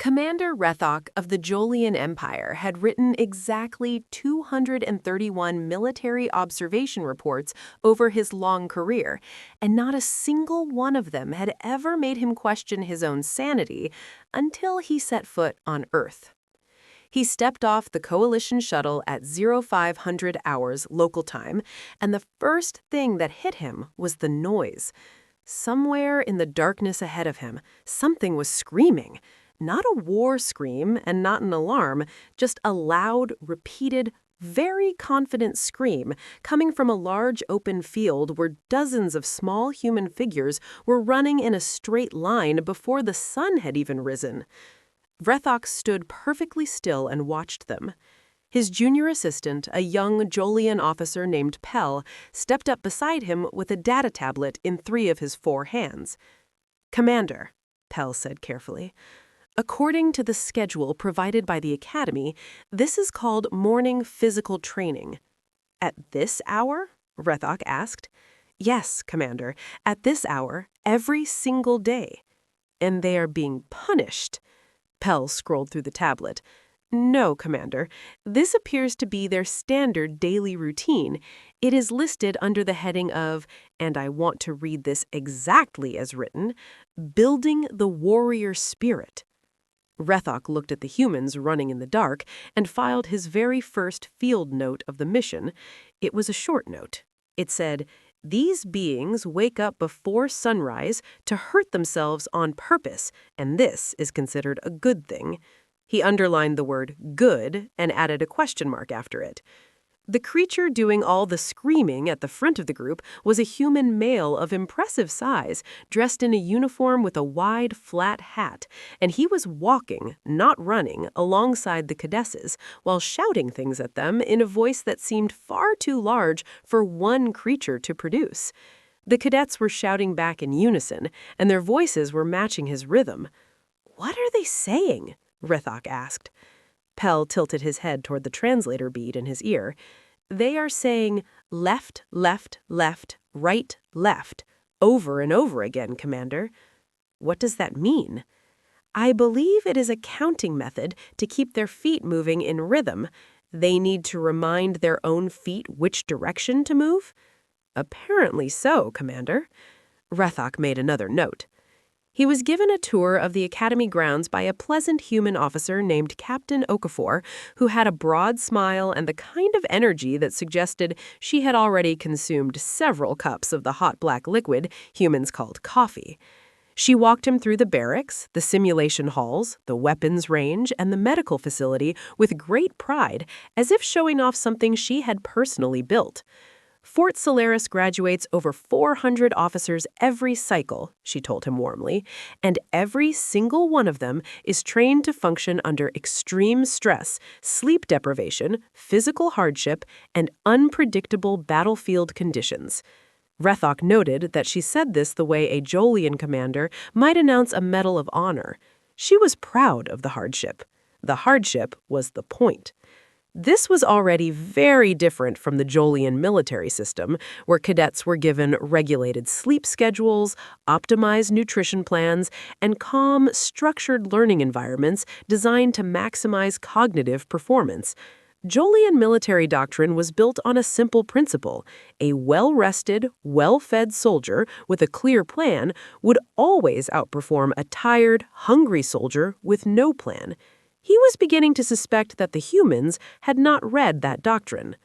Commander Rethok of the Jolian Empire had written exactly 231 military observation reports over his long career, and not a single one of them had ever made him question his own sanity until he set foot on Earth. He stepped off the Coalition shuttle at 0500 hours local time, and the first thing that hit him was the noise. Somewhere in the darkness ahead of him, something was screaming. Not a war scream and not an alarm, just a loud, repeated, very confident scream coming from a large open field where dozens of small human figures were running in a straight line before the sun had even risen. Rethok stood perfectly still and watched them. His junior assistant, a young Jolian officer named Pell, stepped up beside him with a data tablet in 3 of his 4 hands. "Commander," Pell said carefully, "according to the schedule provided by the Academy, this is called morning physical training." "At this hour?" Rethok asked. "Yes, Commander, at this hour, every single day." "And they are being punished?" Pell scrolled through the tablet. "No, Commander. This appears to be their standard daily routine. It is listed under the heading of, and I want to read this exactly as written, Building the Warrior Spirit." Rethok looked at the humans running in the dark and filed his very first field note of the mission. It was a short note. It said, "These beings wake up before sunrise to hurt themselves on purpose, and this is considered a good thing." He underlined the word good and added a question mark after it. The creature doing all the screaming at the front of the group was a human male of impressive size, dressed in a uniform with a wide, flat hat, and he was walking, not running, alongside the cadets, while shouting things at them in a voice that seemed far too large for one creature to produce. The cadets were shouting back in unison, and their voices were matching his rhythm. "What are they saying?" Rethok asked. Pell tilted his head toward the translator bead in his ear. "They are saying left, left, left, right, left, over and over again, Commander." "What does that mean?" "I believe it is a counting method to keep their feet moving in rhythm. They need to remind their own feet which direction to move?" "Apparently so, Commander." Rethok made another note. He was given a tour of the Academy grounds by a pleasant human officer named Captain Okafor, who had a broad smile and the kind of energy that suggested she had already consumed several cups of the hot black liquid humans called coffee. She walked him through the barracks, the simulation halls, the weapons range, and the medical facility with great pride, as if showing off something she had personally built. "Fort Solaris graduates over 400 officers every cycle," she told him warmly, "and every single one of them is trained to function under extreme stress, sleep deprivation, physical hardship, and unpredictable battlefield conditions." Rethok noted that she said this the way a Jolian commander might announce a Medal of Honor. She was proud of the hardship. The hardship was the point. This was already very different from the Jolian military system, where cadets were given regulated sleep schedules, optimized nutrition plans, and calm, structured learning environments designed to maximize cognitive performance. Jolian military doctrine was built on a simple principle. A well-rested, well-fed soldier with a clear plan would always outperform a tired, hungry soldier with no plan. He was beginning to suspect that the humans had not read that doctrine.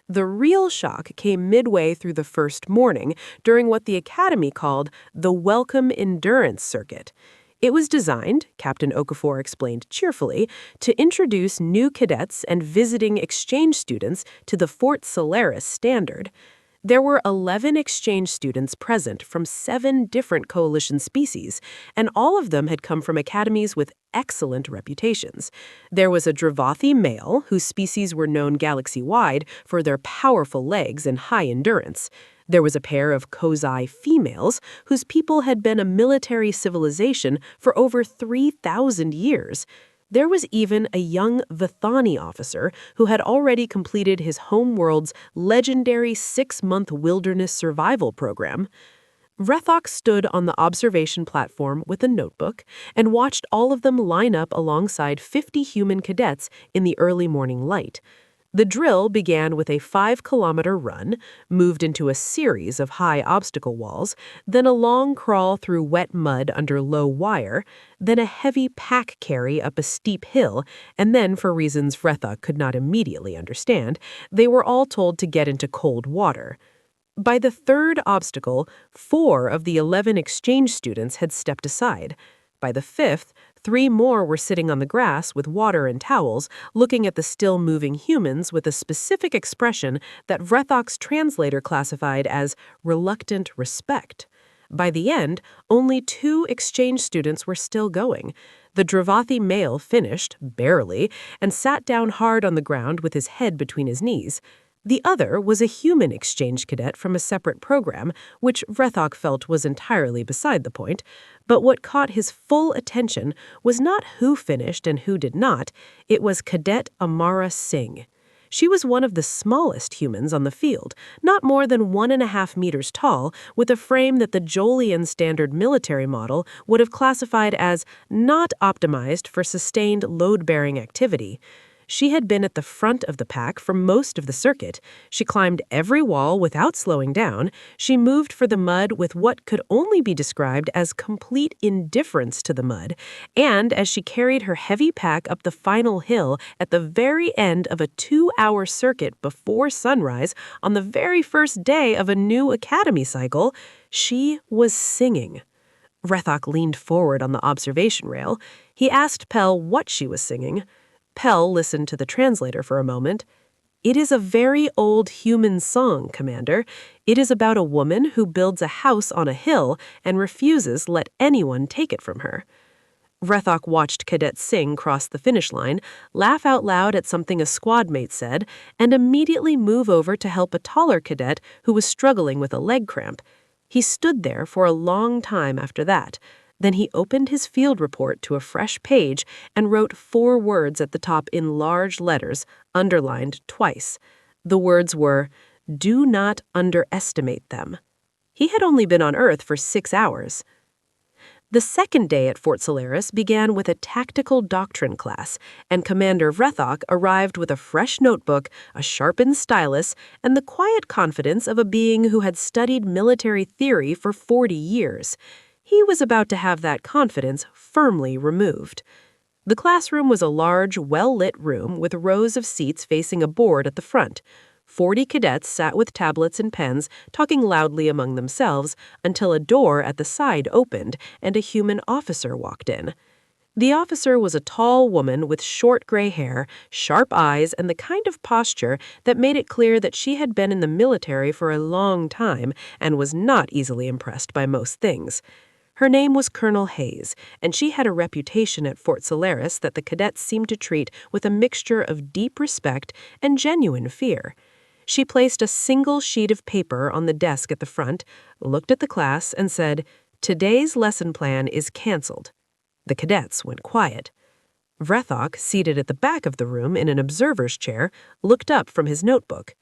The real shock came midway through the first morning during what the Academy called the Welcome Endurance Circuit. It was designed, Captain Okafor explained cheerfully, to introduce new cadets and visiting exchange students to the Fort Solaris standard. There were 11 exchange students present from 7 different coalition species, and all of them had come from academies with excellent reputations. There was a Dravathi male, whose species were known galaxy-wide for their powerful legs and high endurance. There was a pair of Kozai females, whose people had been a military civilization for over 3,000 years. There was even a young Vithani officer who had already completed his homeworld's legendary 6-month wilderness survival program. Rethok stood on the observation platform with a notebook and watched all of them line up alongside 50 human cadets in the early morning light. The drill began with a 5-kilometer run, moved into a series of high obstacle walls, then a long crawl through wet mud under low wire, then a heavy pack carry up a steep hill, and then, for reasons Rethok could not immediately understand, they were all told to get into cold water. By the third obstacle, 4 of the 11 exchange students had stepped aside. By the fifth, 3 more were sitting on the grass with water and towels, looking at the still-moving humans with a specific expression that Rethok's translator classified as reluctant respect. By the end, only 2 exchange students were still going. The Dravathi male finished, barely, and sat down hard on the ground with his head between his knees. The other was a human exchange cadet from a separate program, which Rethok felt was entirely beside the point, but what caught his full attention was not who finished and who did not, it was Cadet Amara Singh. She was one of the smallest humans on the field, not more than 1.5 meters tall, with a frame that the Jolian standard military model would have classified as not optimized for sustained load-bearing activity. She had been at the front of the pack for most of the circuit. She climbed every wall without slowing down. She moved for the mud with what could only be described as complete indifference to the mud. And as she carried her heavy pack up the final hill at the very end of a 2-hour circuit before sunrise on the very first day of a new academy cycle, she was singing. Rethok leaned forward on the observation rail. He asked Pell what she was singing. Pell listened to the translator for a moment. "It is a very old human song, Commander. It is about a woman who builds a house on a hill and refuses let anyone take it from her." Rethok watched Cadet Singh cross the finish line, laugh out loud at something a squad mate said, and immediately move over to help a taller cadet who was struggling with a leg cramp. He stood there for a long time after that. Then he opened his field report to a fresh page and wrote 4 words at the top in large letters, underlined twice. The words were, "Do not underestimate them." He had only been on Earth for 6 hours. The second day at Fort Solaris began with a tactical doctrine class, and Commander Rethok arrived with a fresh notebook, a sharpened stylus, and the quiet confidence of a being who had studied military theory for 40 years. He was about to have that confidence firmly removed. The classroom was a large, well-lit room with rows of seats facing a board at the front. 40 cadets sat with tablets and pens, talking loudly among themselves, until a door at the side opened and a human officer walked in. The officer was a tall woman with short gray hair, sharp eyes, and the kind of posture that made it clear that she had been in the military for a long time and was not easily impressed by most things. Her name was Colonel Hayes, and she had a reputation at Fort Solaris that the cadets seemed to treat with a mixture of deep respect and genuine fear. She placed a single sheet of paper on the desk at the front, looked at the class, and said, "Today's lesson plan is canceled." The cadets went quiet. Rethok, seated at the back of the room in an observer's chair, looked up from his notebook.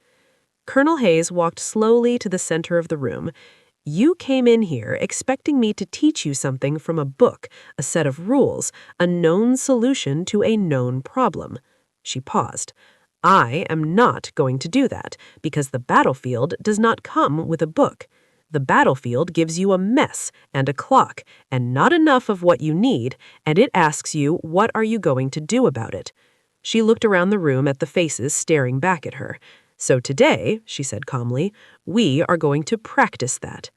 Colonel Hayes walked slowly to the center of the room. "You came in here expecting me to teach you something from a book, a set of rules, a known solution to a known problem." She paused. "I am not going to do that, because the battlefield does not come with a book. The battlefield gives you a mess and a clock, and not enough of what you need, and it asks you, what are you going to do about it?" She looked around the room at the faces staring back at her. "So today," she said calmly, "we are going to practice that."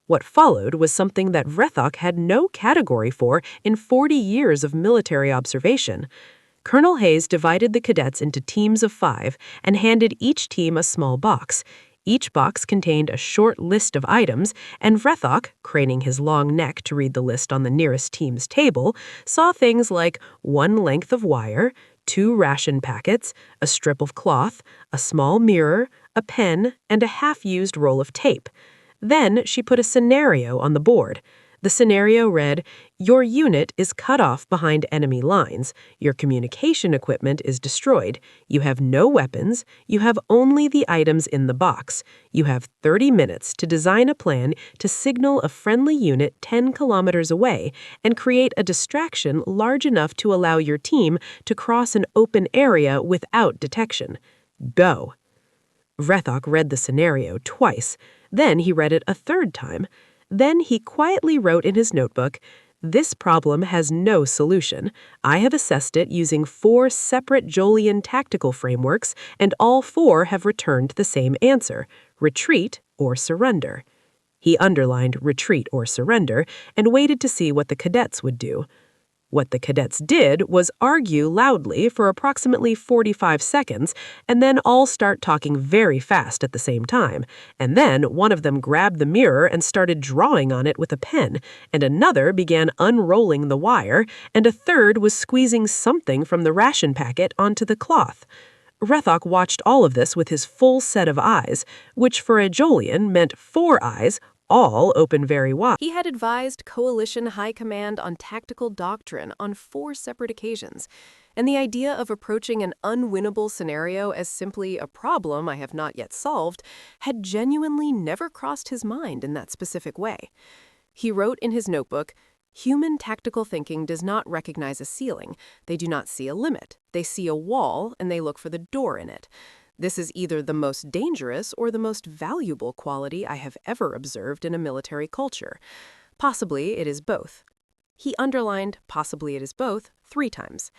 What followed was something that Rethok had no category for in 40 years of military observation. Colonel Hayes divided the cadets into teams of 5 and handed each team a small box. Each box contained a short list of items, and Rethok, craning his long neck to read the list on the nearest team's table, saw things like 1 length of wire, 2 ration packets, a strip of cloth, a small mirror, a pen, and a half-used roll of tape. Then she put a scenario on the board. The scenario read, "Your unit is cut off behind enemy lines. Your communication equipment is destroyed. You have no weapons. You have only the items in the box. You have 30 minutes to design a plan to signal a friendly unit 10 kilometers away and create a distraction large enough to allow your team to cross an open area without detection. Go." Rethok read the scenario twice. Then he read it a third time. Then he quietly wrote in his notebook, "This problem has no solution. I have assessed it using 4 separate Jolian tactical frameworks, and all 4 have returned the same answer: retreat or surrender." He underlined retreat or surrender and waited to see what the cadets would do. What the cadets did was argue loudly for approximately 45 seconds and then all start talking very fast at the same time. And then one of them grabbed the mirror and started drawing on it with a pen, and another began unrolling the wire, and a third was squeezing something from the ration packet onto the cloth. Rethok watched all of this with his full set of eyes, which for a Jolian meant 4 eyes, all open very wide. He had advised Coalition High Command on tactical doctrine on 4 separate occasions, and the idea of approaching an unwinnable scenario as simply a problem I have not yet solved had genuinely never crossed his mind in that specific way. He wrote in his notebook, "Human tactical thinking does not recognize a ceiling. They do not see a limit. They see a wall, and they look for the door in it. This is either the most dangerous or the most valuable quality I have ever observed in a military culture. Possibly it is both." He underlined "possibly it is both" 3 times.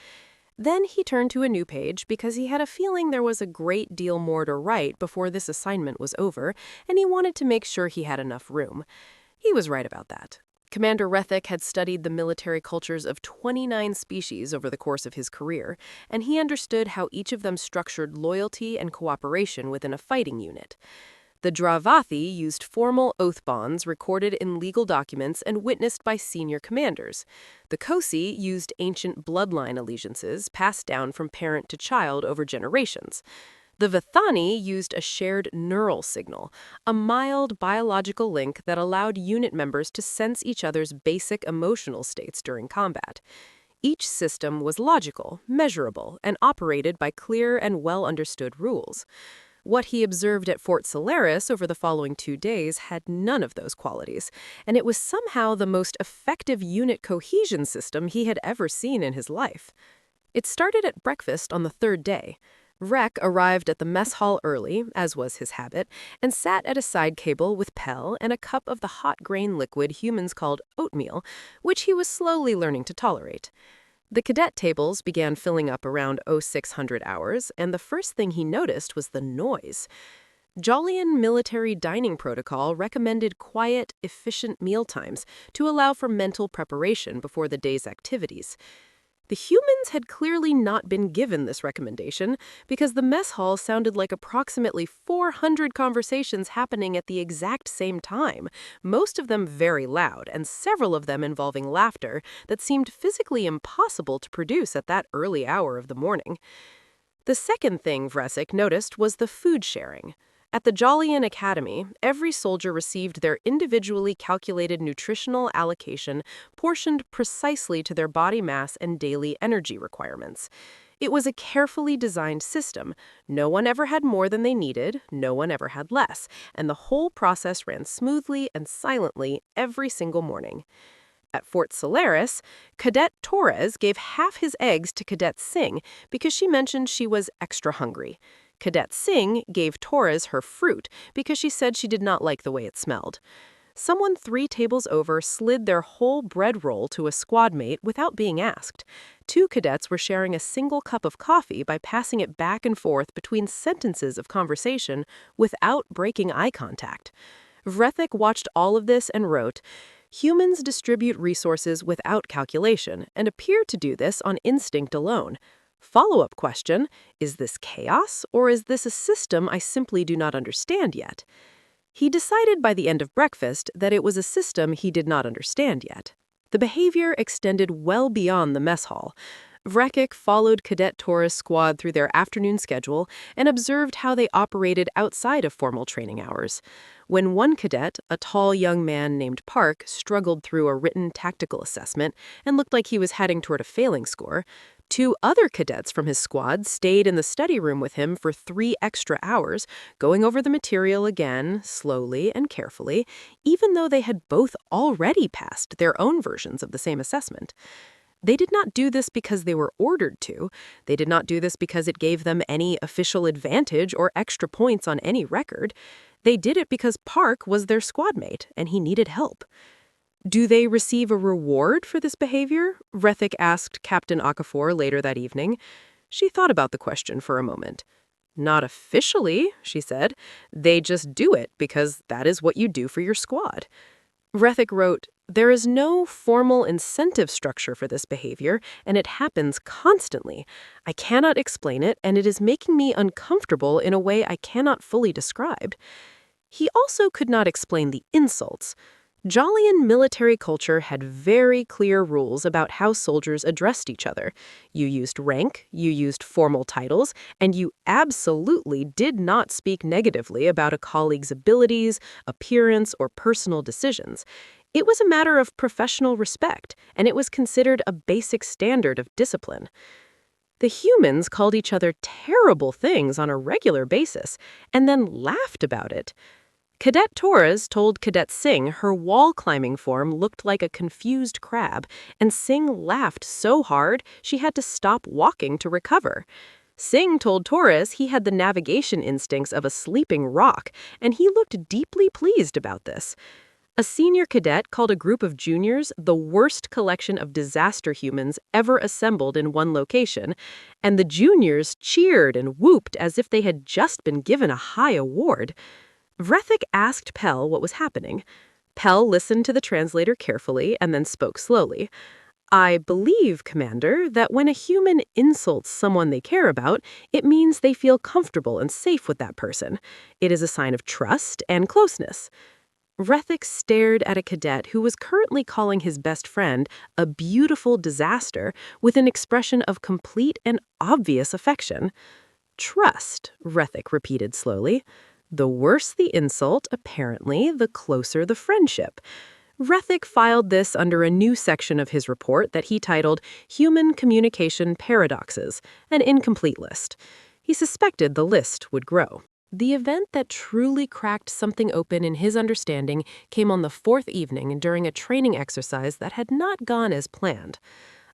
Then he turned to a new page because he had a feeling there was a great deal more to write before this assignment was over, and he wanted to make sure he had enough room. He was right about that. Commander Rethok had studied the military cultures of 29 species over the course of his career, and he understood how each of them structured loyalty and cooperation within a fighting unit. The Dravathi used formal oath bonds recorded in legal documents and witnessed by senior commanders. The Kosi used ancient bloodline allegiances passed down from parent to child over generations. The Vithani used a shared neural signal, a mild biological link that allowed unit members to sense each other's basic emotional states during combat. Each system was logical, measurable, and operated by clear and well-understood rules. What he observed at Fort Solaris over the following 2 days had none of those qualities, and it was somehow the most effective unit cohesion system he had ever seen in his life. It started at breakfast on the 3rd day. Rek arrived at the mess hall early, as was his habit, and sat at a side table with Pell and a cup of the hot grain liquid humans called oatmeal, which he was slowly learning to tolerate. The cadet tables began filling up around 0600 hours, and the first thing he noticed was the noise. Jolian military dining protocol recommended quiet, efficient mealtimes to allow for mental preparation before the day's activities. The humans had clearly not been given this recommendation because the mess hall sounded like approximately 400 conversations happening at the exact same time, most of them very loud, and several of them involving laughter that seemed physically impossible to produce at that early hour of the morning. The second thing Rethok noticed was the food sharing. At the Jolian Academy, every soldier received their individually calculated nutritional allocation portioned precisely to their body mass and daily energy requirements. It was a carefully designed system. No one ever had more than they needed, no one ever had less, and the whole process ran smoothly and silently every single morning. At Fort Solaris, Cadet Torres gave half his eggs to Cadet Singh because she mentioned she was extra hungry. Cadet Singh gave Torres her fruit because she said she did not like the way it smelled. Someone 3 tables over slid their whole bread roll to a squad mate without being asked. 2 cadets were sharing a single cup of coffee by passing it back and forth between sentences of conversation without breaking eye contact. Rethok watched all of this and wrote, "Humans distribute resources without calculation and appear to do this on instinct alone. Follow-up question, is this chaos, or is this a system I simply do not understand yet?" He decided by the end of breakfast that it was a system he did not understand yet. The behavior extended well beyond the mess hall. Rethok followed Cadet Taurus squad through their afternoon schedule and observed how they operated outside of formal training hours. When one cadet, a tall young man named Park, struggled through a written tactical assessment and looked like he was heading toward a failing score, two other cadets from his squad stayed in the study room with him for 3 extra hours, going over the material again, slowly and carefully, even though they had both already passed their own versions of the same assessment. They did not do this because they were ordered to. They did not do this because it gave them any official advantage or extra points on any record. They did it because Park was their squad mate and he needed help. Do they receive a reward for this behavior? Rethok asked Captain Okafor later that evening. She thought about the question for a moment. Not officially, she said. They just do it because that is what you do for your squad. Rethok wrote, "There is no formal incentive structure for this behavior, and it happens constantly. I cannot explain it, and it is making me uncomfortable in a way I cannot fully describe." He also could not explain the insults. Jolian military culture had very clear rules about how soldiers addressed each other. You used rank, you used formal titles, and you absolutely did not speak negatively about a colleague's abilities, appearance, or personal decisions. It was a matter of professional respect, and it was considered a basic standard of discipline. The humans called each other terrible things on a regular basis, and then laughed about it. Cadet Taurus told Cadet Singh her wall-climbing form looked like a confused crab, and Singh laughed so hard she had to stop walking to recover. Singh told Taurus he had the navigation instincts of a sleeping rock, and he looked deeply pleased about this. A senior cadet called a group of juniors the worst collection of disaster humans ever assembled in one location, and the juniors cheered and whooped as if they had just been given a high award. Rethok asked Pell what was happening. Pell listened to the translator carefully and then spoke slowly. "I believe, Commander, that when a human insults someone they care about, it means they feel comfortable and safe with that person. It is a sign of trust and closeness." Rethok stared at a cadet who was currently calling his best friend a beautiful disaster with an expression of complete and obvious affection. "Trust," Rethok repeated slowly. "The worse the insult, apparently, the closer the friendship." Rethok filed this under a new section of his report that he titled Human Communication Paradoxes, an incomplete list. He suspected the list would grow. The event that truly cracked something open in his understanding came on the 4th evening during a training exercise that had not gone as planned.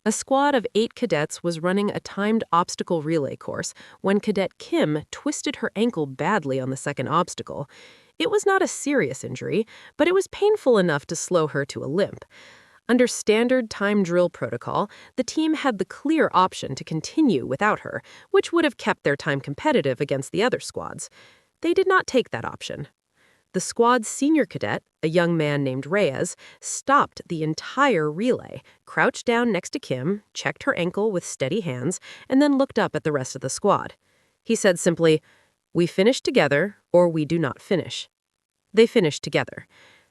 A squad of 8 cadets was running a timed obstacle relay course when Cadet Kim twisted her ankle badly on the second obstacle. It was not a serious injury, but it was painful enough to slow her to a limp. Under standard time drill protocol, the team had the clear option to continue without her, which would have kept their time competitive against the other squads. They did not take that option. The squad's senior cadet, a young man named Reyes, stopped the entire relay, crouched down next to Kim, checked her ankle with steady hands, and then looked up at the rest of the squad. He said simply, "We finish together, or we do not finish." They finished together.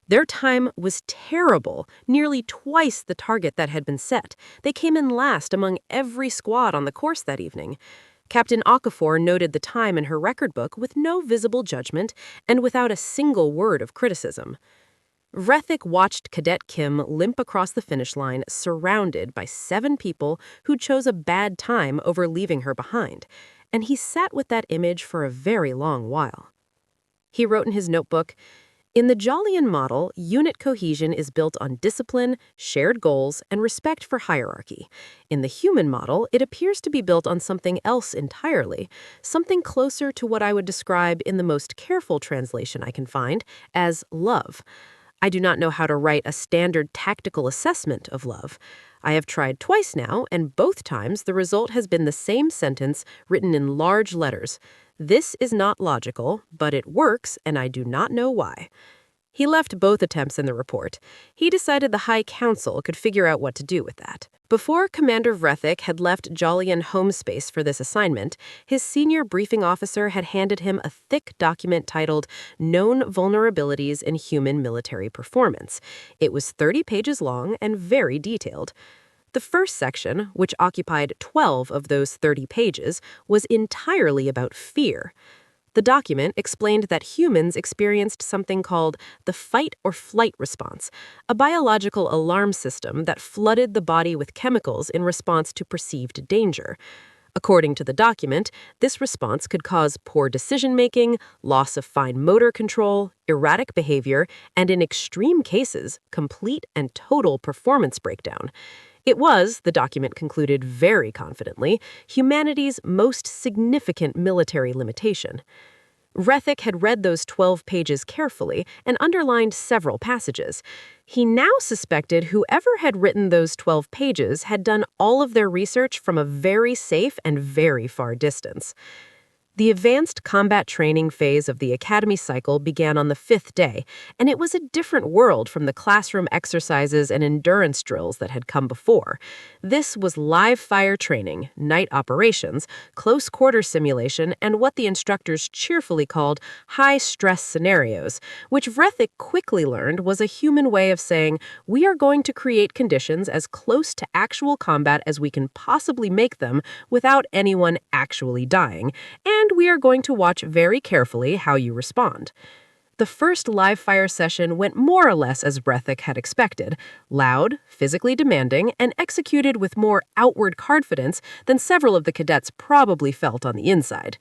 Their time was terrible, nearly twice the target that had been set. They came in last among every squad on the course that evening. Captain Okafor noted the time in her record book with no visible judgment and without a single word of criticism. Rethok watched Cadet Kim limp across the finish line, surrounded by 7 people who chose a bad time over leaving her behind, and he sat with that image for a very long while. He wrote in his notebook, "In the Jolian model, unit cohesion is built on discipline, shared goals, and respect for hierarchy. In the human model, it appears to be built on something else entirely, something closer to what I would describe in the most careful translation I can find as love. I do not know how to write a standard tactical assessment of love. I have tried twice now, and both times the result has been the same sentence written in large letters. This is not logical, but it works, and I do not know why." He left both attempts in the report. He decided the High Council could figure out what to do with that. Before Commander Rethok had left Jolian home space for this assignment, his senior briefing officer had handed him a thick document titled Known Vulnerabilities in Human Military Performance. It was 30 pages long and very detailed. The first section, which occupied 12 of those 30 pages, was entirely about fear. The document explained that humans experienced something called the fight or flight response, a biological alarm system that flooded the body with chemicals in response to perceived danger. According to the document, this response could cause poor decision-making, loss of fine motor control, erratic behavior, and in extreme cases, complete and total performance breakdown. It was, the document concluded very confidently, humanity's most significant military limitation. Rethok had read those 12 pages carefully and underlined several passages. He now suspected whoever had written those 12 pages had done all of their research from a very safe and very far distance. The advanced combat training phase of the academy cycle began on the 5th day, and it was a different world from the classroom exercises and endurance drills that had come before. This was live fire training, night operations, close quarter simulation, and what the instructors cheerfully called high-stress scenarios, which Rethok quickly learned was a human way of saying, we are going to create conditions as close to actual combat as we can possibly make them without anyone actually dying, and we are going to watch very carefully how you respond. The first live fire session went more or less as Rethok had expected, loud, physically demanding, and executed with more outward confidence than several of the cadets probably felt on the inside.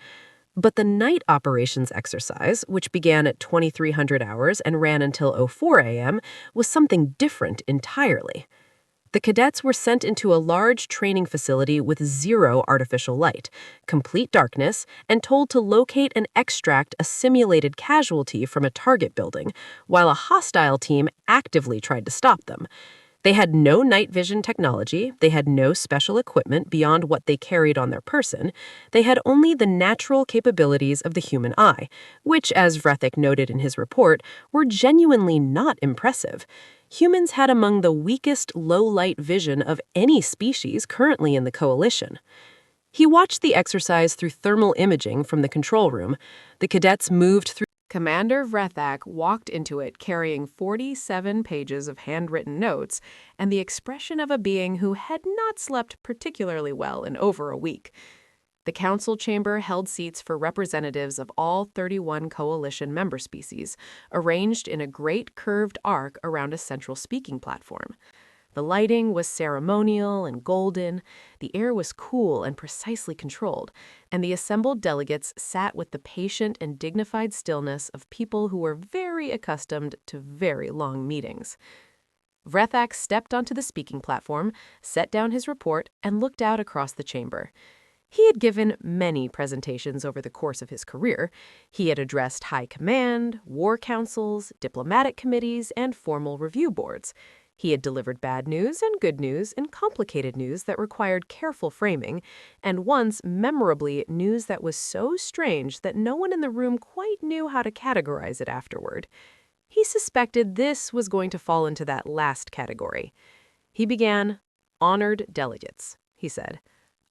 But the night operations exercise, which began at 2300 hours and ran until 04 a.m., was something different entirely. The cadets were sent into a large training facility with zero artificial light, complete darkness, and told to locate and extract a simulated casualty from a target building, while a hostile team actively tried to stop them. They had no night vision technology, they had no special equipment beyond what they carried on their person, they had only the natural capabilities of the human eye, which, as Rethok noted in his report, were genuinely not impressive. Humans had among the weakest low-light vision of any species currently in the Coalition. He watched the exercise through thermal imaging from the control room. The cadets moved through. Commander Rethok walked into it carrying 47 pages of handwritten notes and the expression of a being who had not slept particularly well in over a week. The council chamber held seats for representatives of all 31 coalition member species, arranged in a great curved arc around a central speaking platform. The lighting was ceremonial and golden, the air was cool and precisely controlled, and the assembled delegates sat with the patient and dignified stillness of people who were very accustomed to very long meetings. Rethok stepped onto the speaking platform, set down his report, and looked out across the chamber. He had given many presentations over the course of his career. He had addressed high command, war councils, diplomatic committees, and formal review boards. He had delivered bad news and good news and complicated news that required careful framing, and once, memorably, news that was so strange that no one in the room quite knew how to categorize it afterward. He suspected this was going to fall into that last category. He began, "Honored delegates," he said.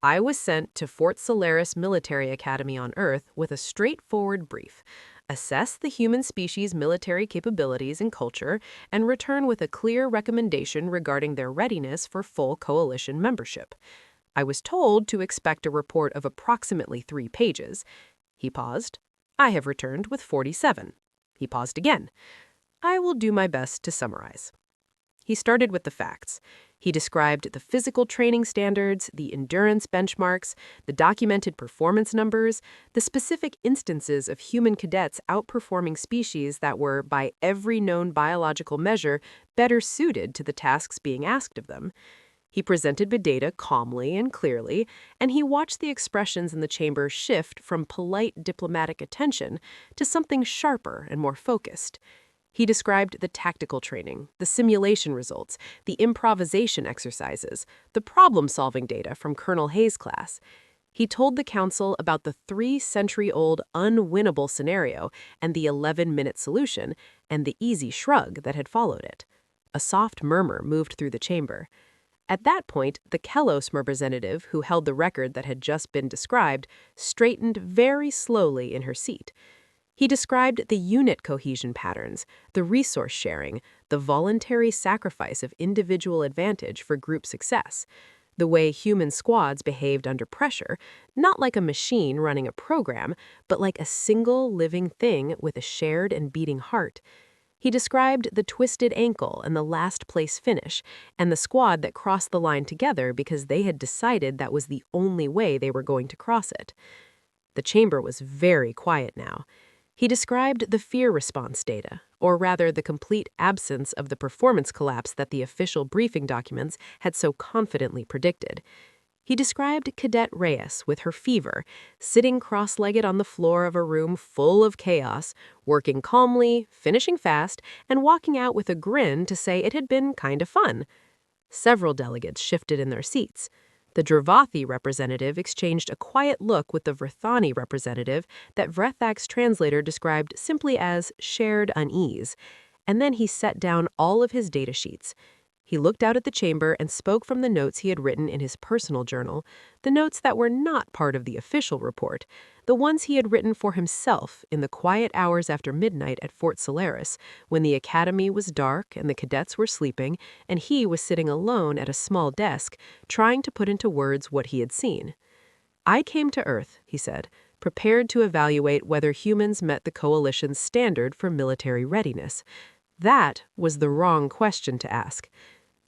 "I was sent to Fort Solaris Military Academy on Earth with a straightforward brief. Assess the human species' military capabilities and culture, and return with a clear recommendation regarding their readiness for full coalition membership. I was told to expect a report of approximately 3 pages. He paused. I have returned with 47. He paused again. I will do my best to summarize. He started with the facts. He described the physical training standards, the endurance benchmarks, the documented performance numbers, the specific instances of human cadets outperforming species that were, by every known biological measure, better suited to the tasks being asked of them. He presented the data calmly and clearly, and he watched the expressions in the chamber shift from polite diplomatic attention to something sharper and more focused. He described the tactical training, the simulation results, the improvisation exercises, the problem-solving data from Colonel Hayes' class. He told the council about the 3-century-old unwinnable scenario and the 11-minute solution, and the easy shrug that had followed it. A soft murmur moved through the chamber. At that point, the Kelos representative, who held the record that had just been described, straightened very slowly in her seat. He described the unit cohesion patterns, the resource sharing, the voluntary sacrifice of individual advantage for group success, the way human squads behaved under pressure, not like a machine running a program, but like a single living thing with a shared and beating heart. He described the twisted ankle and the last place finish, and the squad that crossed the line together because they had decided that was the only way they were going to cross it. The chamber was very quiet now. He described the fear response data, or rather the complete absence of the performance collapse that the official briefing documents had so confidently predicted. He described Cadet Reyes with her fever, sitting cross-legged on the floor of a room full of chaos, working calmly, finishing fast, and walking out with a grin to say it had been kind of fun. Several delegates shifted in their seats. The Dravathi representative exchanged a quiet look with the Verthani representative that Vrethak's translator described simply as shared unease, and then he set down all of his data sheets. He looked out at the chamber and spoke from the notes he had written in his personal journal, the notes that were not part of the official report, the ones he had written for himself in the quiet hours after midnight at Fort Solaris, when the academy was dark and the cadets were sleeping, and he was sitting alone at a small desk, trying to put into words what he had seen. "I came to Earth," he said, "prepared to evaluate whether humans met the Coalition's standard for military readiness. That was the wrong question to ask."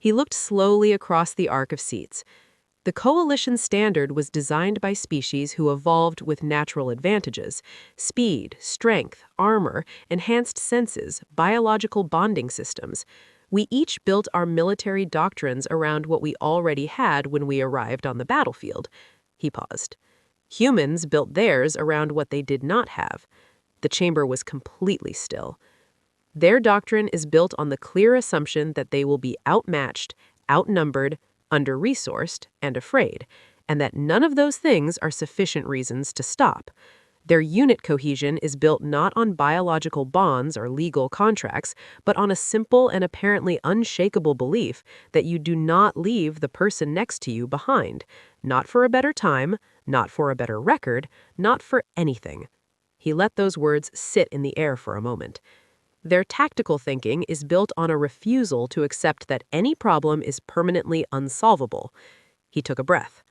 He looked slowly across the arc of seats. The Coalition standard was designed by species who evolved with natural advantages: speed, strength, armor, enhanced senses, biological bonding systems. We each built our military doctrines around what we already had when we arrived on the battlefield. He paused. Humans built theirs around what they did not have. The chamber was completely still. Their doctrine is built on the clear assumption that they will be outmatched, outnumbered, under-resourced, and afraid, and that none of those things are sufficient reasons to stop. Their unit cohesion is built not on biological bonds or legal contracts, but on a simple and apparently unshakable belief that you do not leave the person next to you behind, not for a better time, not for a better record, not for anything. He let those words sit in the air for a moment. Their tactical thinking is built on a refusal to accept that any problem is permanently unsolvable. He took a breath.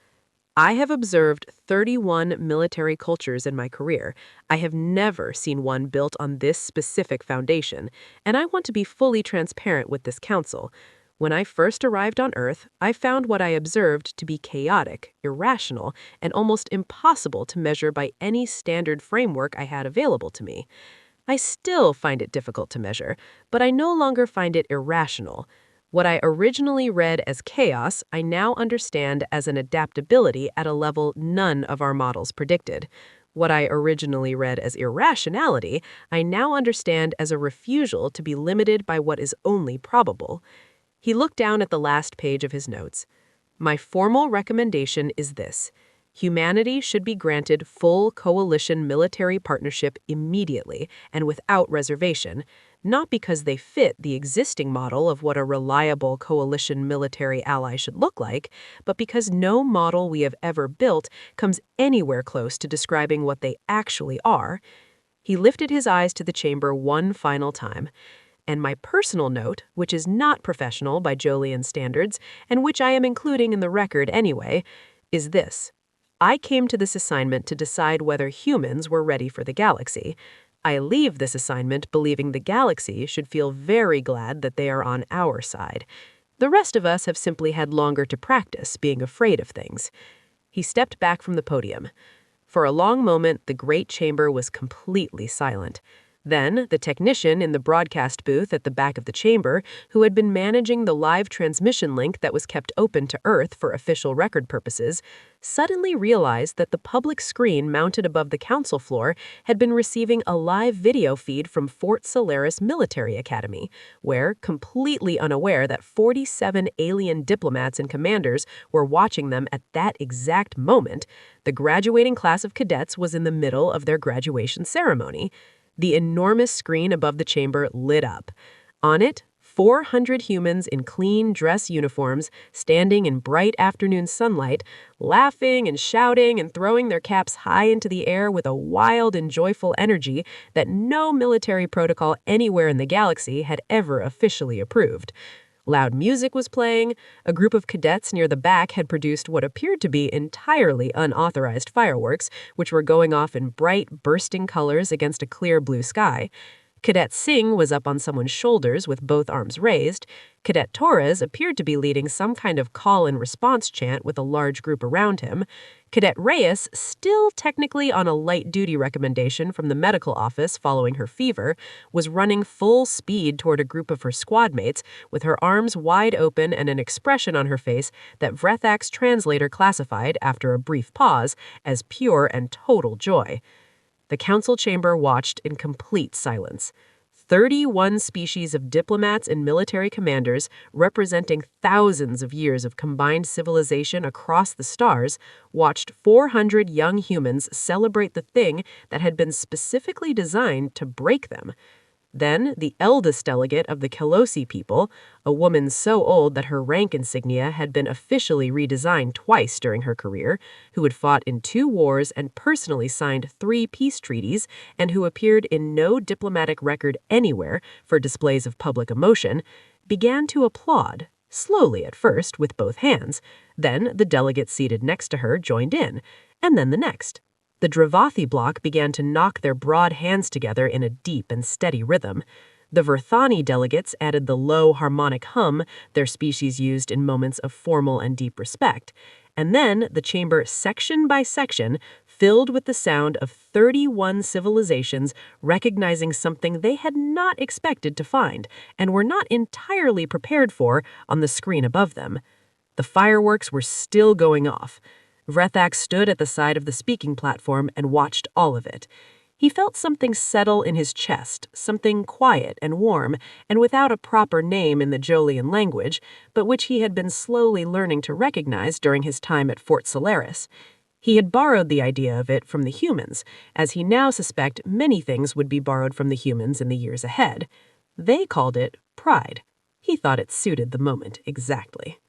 I have observed 31 military cultures in my career. I have never seen one built on this specific foundation, and I want to be fully transparent with this council. When I first arrived on Earth, I found what I observed to be chaotic, irrational, and almost impossible to measure by any standard framework I had available to me. I still find it difficult to measure, but I no longer find it irrational. What I originally read as chaos, I now understand as an adaptability at a level none of our models predicted. What I originally read as irrationality, I now understand as a refusal to be limited by what is only probable. He looked down at the last page of his notes. My formal recommendation is this. Humanity should be granted full coalition military partnership immediately and without reservation, not because they fit the existing model of what a reliable coalition military ally should look like, but because no model we have ever built comes anywhere close to describing what they actually are. He lifted his eyes to the chamber one final time. And my personal note, which is not professional by Jolian standards, and which I am including in the record anyway, is this. I came to this assignment to decide whether humans were ready for the galaxy. I leave this assignment believing the galaxy should feel very glad that they are on our side. The rest of us have simply had longer to practice being afraid of things. He stepped back from the podium. For a long moment, the great chamber was completely silent. Then, the technician in the broadcast booth at the back of the chamber, who had been managing the live transmission link that was kept open to Earth for official record purposes, suddenly realized that the public screen mounted above the council floor had been receiving a live video feed from Fort Solaris Military Academy, where, completely unaware that 47 alien diplomats and commanders were watching them at that exact moment, the graduating class of cadets was in the middle of their graduation ceremony. The enormous screen above the chamber lit up. On it, 400 humans in clean dress uniforms, standing in bright afternoon sunlight, laughing and shouting and throwing their caps high into the air with a wild and joyful energy that no military protocol anywhere in the galaxy had ever officially approved. Loud music was playing. A group of cadets near the back had produced what appeared to be entirely unauthorized fireworks, which were going off in bright, bursting colors against a clear blue sky. Cadet Singh was up on someone's shoulders with both arms raised. Cadet Torres appeared to be leading some kind of call and response chant with a large group around him. Cadet Reyes, still technically on a light-duty recommendation from the medical office following her fever, was running full speed toward a group of her squad mates with her arms wide open and an expression on her face that Vrethak's translator classified, after a brief pause, as pure and total joy. The council chamber watched in complete silence. 31 species of diplomats and military commanders, representing thousands of years of combined civilization across the stars, watched 400 young humans celebrate the thing that had been specifically designed to break them. Then, the eldest delegate of the Kelosi people, a woman so old that her rank insignia had been officially redesigned twice during her career, who had fought in 2 wars and personally signed 3 peace treaties, and who appeared in no diplomatic record anywhere for displays of public emotion, began to applaud, slowly at first with both hands. Then the delegate seated next to her joined in, and then the next. The Dravathi bloc began to knock their broad hands together in a deep and steady rhythm. The Verthani delegates added the low harmonic hum their species used in moments of formal and deep respect. And then the chamber, section by section, filled with the sound of 31 civilizations recognizing something they had not expected to find and were not entirely prepared for on the screen above them. The fireworks were still going off. Vrethak stood at the side of the speaking platform and watched all of it. He felt something settle in his chest, something quiet and warm, and without a proper name in the Jolian language, but which he had been slowly learning to recognize during his time at Fort Solaris. He had borrowed the idea of it from the humans, as he now suspected many things would be borrowed from the humans in the years ahead. They called it pride. He thought it suited the moment exactly.